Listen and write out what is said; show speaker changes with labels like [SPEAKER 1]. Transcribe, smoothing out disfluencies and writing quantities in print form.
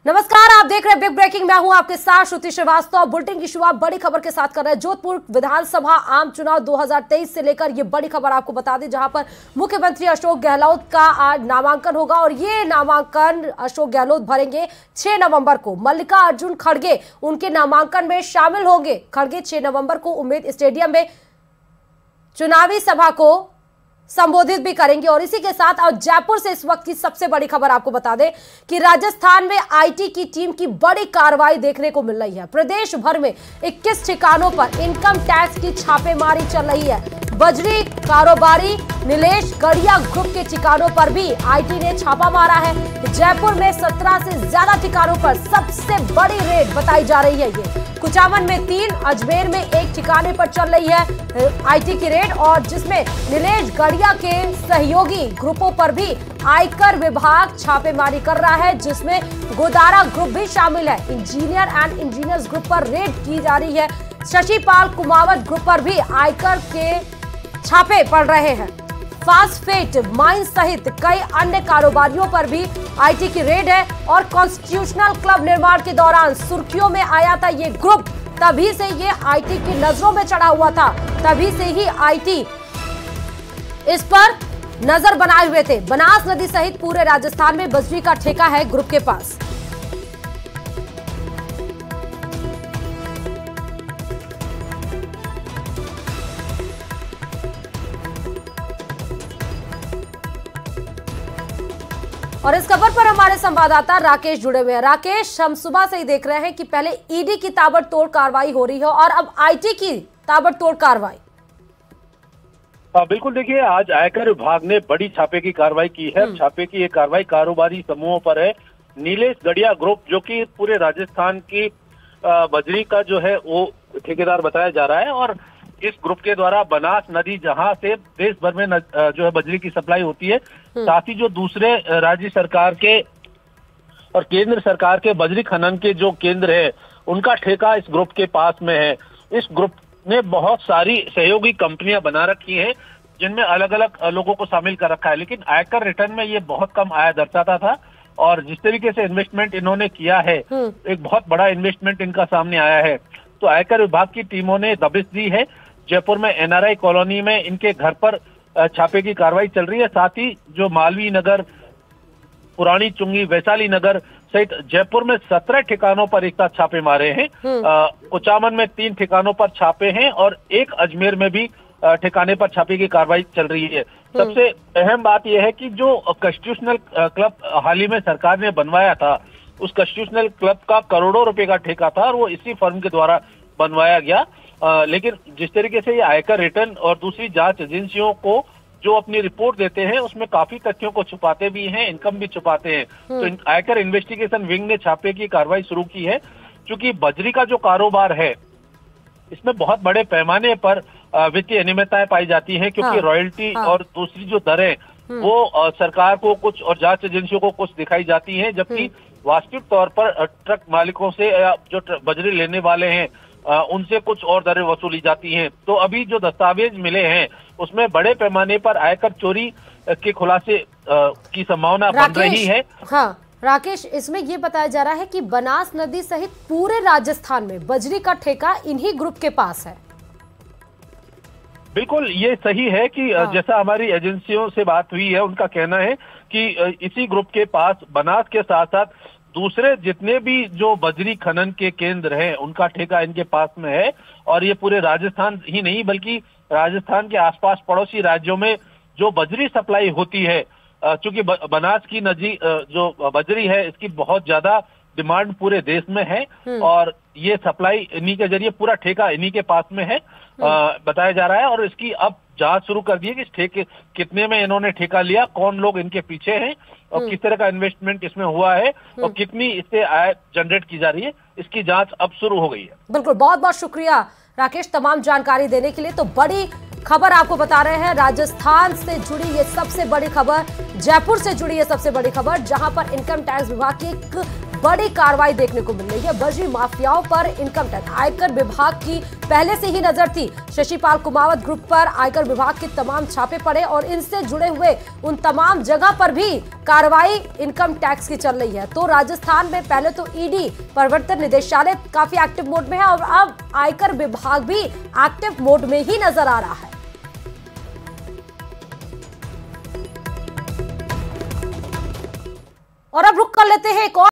[SPEAKER 1] नमस्कार, आप देख रहे हैं बिग ब्रेकिंग। मैं हूं आपके साथ श्रुति श्रीवास्तव। बुलेटिन की शुरुआत बड़ी खबर के साथ कर रहे हैं। जोधपुर विधानसभा आम चुनाव 2023 से लेकर ये बड़ी खबर आपको बता दें, जहां पर मुख्यमंत्री अशोक गहलोत का आज नामांकन होगा और ये नामांकन अशोक गहलोत भरेंगे 6 नवंबर को। मल्लिकार्जुन खड़गे उनके नामांकन में शामिल होंगे। खड़गे 6 नवंबर को उम्मेद स्टेडियम में चुनावी सभा को संबोधित भी करेंगे। और इसी के साथ अब जयपुर से इस वक्त की सबसे बड़ी खबर आपको बता दें कि राजस्थान में आईटी की टीम की बड़ी कार्रवाई देखने को मिल रही है। प्रदेश भर में 21 ठिकानों पर इनकम टैक्स की छापेमारी चल रही है। बजरी कारोबारी नीलेश गढ़िया ग्रुप के ठिकानों पर भी आईटी ने छापा मारा है। जयपुर में 17 से ज्यादा ठिकानों पर सबसे बड़ी रेड बताई जा रही है। ये कुचामन में 3, अजमेर में 1 ठिकाने पर चल रही है आईटी की रेड, और जिसमें नीलेश गढ़िया के सहयोगी ग्रुपों पर भी आयकर विभाग छापेमारी कर रहा है, जिसमें गोदारा ग्रुप भी शामिल है। इंजीनियर्स ग्रुप पर रेड की जा रही है। शशिपाल कुमावत ग्रुप पर भी आयकर के छापे पड़ रहे हैं। फास्फेट माइन सहित कई अन्य कारोबारियों पर भी आईटी की रेड है। और कॉन्स्टिट्यूशनल क्लब निर्माण के दौरान सुर्खियों में आया था ये ग्रुप, तभी से ये आईटी की नजरों में चढ़ा हुआ था। तभी से ही आईटी इस पर नजर बनाए हुए थे। बनास नदी सहित पूरे राजस्थान में बजरी का ठेका है ग्रुप के पास। और इस खबर पर हमारे संवाददाता राकेश जुड़े हुए हैं। राकेश, हम सुबह से ही देख रहे हैं कि पहले ईडी की ताबड़तोड़ कार्रवाई हो रही है और अब आईटी की ताबड़तोड़ कार्रवाई।
[SPEAKER 2] बिल्कुल, देखिए, आज आयकर विभाग ने बड़ी छापे की कार्रवाई की है। छापे की ये कार्रवाई कारोबारी समूहों पर है। नीलेश गढ़िया ग्रुप, जो कि पूरे राजस्थान की बजरी का जो है वो ठेकेदार बताया जा रहा है, और इस ग्रुप के द्वारा बनास नदी, जहां से देश भर में जो है बजरी की सप्लाई होती है, साथ ही जो दूसरे राज्य सरकार के और केंद्र सरकार के बजरी खनन के जो केंद्र है, उनका ठेका इस ग्रुप के पास में है। इस ग्रुप ने बहुत सारी सहयोगी कंपनियां बना रखी हैं, जिनमें अलग अलग लोगों को शामिल कर रखा है, लेकिन आयकर रिटर्न में ये बहुत कम आया दर्शाता था। और जिस तरीके से इन्वेस्टमेंट इन्होंने किया है, एक बहुत बड़ा इन्वेस्टमेंट इनका सामने आया है। तो आयकर विभाग की टीमों ने दबिश दी है। जयपुर में एनआरआई कॉलोनी में इनके घर पर छापे की कार्रवाई चल रही है। साथ ही जो मालवीय नगर, पुरानी चुंगी, वैशाली नगर सहित जयपुर में 17 ठिकानों पर एक साथ छापे मारे हैं। कुचामन में 3 ठिकानों पर छापे हैं और 1 अजमेर में भी ठिकाने पर छापे की कार्रवाई चल रही है। सबसे अहम बात यह है कि जो कॉन्स्टिट्यूशनल क्लब हाल ही में सरकार ने बनवाया था, उस कॉन्स्टिट्यूशनल क्लब का करोड़ों रुपए का ठेका था और वो इसी फर्म के द्वारा बनवाया गया। लेकिन जिस तरीके से ये आयकर रिटर्न और दूसरी जांच एजेंसियों को जो अपनी रिपोर्ट देते हैं, उसमें काफी तथ्यों को छुपाते भी हैं, इनकम भी छुपाते हैं। तो आयकर इन्वेस्टिगेशन विंग ने छापे की कार्रवाई शुरू की है। क्योंकि बजरी का जो कारोबार है, इसमें बहुत बड़े पैमाने पर वित्तीय अनियमितताएं पाई जाती हैं, क्योंकि रॉयल्टी और दूसरी जो दरें वो सरकार को कुछ और जांच एजेंसियों को कुछ दिखाई जाती हैं, जबकि वास्तविक तौर पर ट्रक मालिकों से या जो बजरी लेने वाले हैं उनसे कुछ और दरें वसूली जाती हैं। तो अभी जो दस्तावेज मिले हैं, उसमें बड़े पैमाने पर आयकर चोरी के खुलासे की संभावना बन रही है।
[SPEAKER 1] हाँ राकेश, इसमें ये बताया जा रहा है कि बनास नदी सहित पूरे राजस्थान में बजरी का ठेका इन्हीं ग्रुप के पास है।
[SPEAKER 2] बिल्कुल, ये सही है कि जैसा हमारी एजेंसियों से बात हुई है, उनका कहना है कि इसी ग्रुप के पास बनास के साथ साथ दूसरे जितने भी जो बजरी खनन के केंद्र हैं, उनका ठेका इनके पास में है। और ये पूरे राजस्थान ही नहीं, बल्कि राजस्थान के आसपास पड़ोसी राज्यों में जो बजरी सप्लाई होती है, चूंकि बनास की नदी जो बजरी है, इसकी बहुत ज्यादा डिमांड पूरे देश में है और ये सप्लाई इन्हीं के जरिए, पूरा ठेका इन्हीं के पास में है बताया जा रहा है। और इसकी अब जांच शुरू कर दी है कि ठेके कितने में इन्होंने ठेका लिया, कौन लोग इनके पीछे हैं और किस तरह का इन्वेस्टमेंट इसमें हुआ है और कितनी इससे आय जनरेट की जा रही है, इसकी जांच अब शुरू हो गई है।
[SPEAKER 1] बिल्कुल, बहुत बहुत शुक्रिया राकेश तमाम जानकारी देने के लिए। तो बड़ी खबर आपको बता रहे हैं, राजस्थान से जुड़ी ये सबसे बड़ी खबर, जयपुर से जुड़ी ये सबसे बड़ी खबर, जहां पर इनकम टैक्स विभाग की एक बड़ी कार्रवाई देखने को मिल रही है। बजरी माफियाओं पर इनकम टैक्स आयकर विभाग की पहले से ही नजर थी। शशिपाल कुमावत ग्रुप पर आयकर विभाग के तमाम छापे पड़े और इनसे जुड़े हुए उन तमाम जगह पर भी कार्रवाई इनकम टैक्स की चल रही है। तो राजस्थान में पहले तो ईडी प्रवर्तन निदेशालय काफी एक्टिव मोड में है और अब आयकर विभाग भी एक्टिव मोड में ही नजर आ रहा है। और अब रुक कर लेते हैं एक और